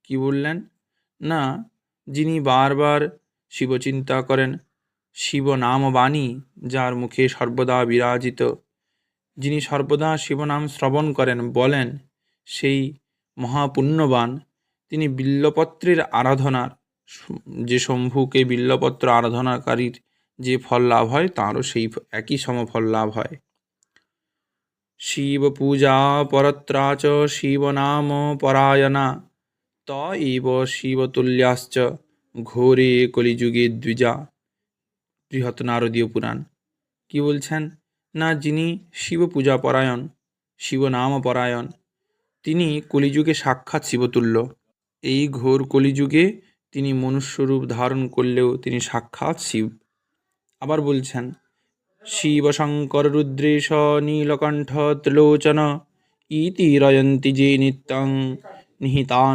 কি বললেন? না, যিনি বারবার শিবচিন্তা করেন, শিব নাম বাণী যার মুখে সর্বদা বিরাজিত, যিনি সর্বদা শিবনাম শ্রবণ করেন, বলেন, সেই মহাপুণ্যবান। তিনি বিল্বপত্রের আরাধনার, যে শম্ভুকে বিল্বপত্র আরাধনাকারীর যে ফল লাভ হয়, তাঁরও সেই একই সমফল লাভ হয়। শিব পূজা পরত্রা চ শিবনাম পরায়ণা ত এব শিবতুল্যাশ্চ ঘোরে কলিযুগে দ্বিজা। বৃহৎ নারদীয় পুরাণ। কি বলছেন? না, যিনি শিব পূজা পরায়ণ, শিবনাম পরায়ণ, তিনি কলিযুগে সাক্ষাৎ শিবতুল্য। এই ঘোর কলিযুগে তিনি মনুষ্যরূপ ধারণ করলেও তিনি সাক্ষাৎ শিব। আবার বলছেন, শিব শঙ্কর রুদ্রেশ নীলকণ্ঠ ত্রিলোচন ইতি রয়ন্তি যে নিত্যং নিহিতান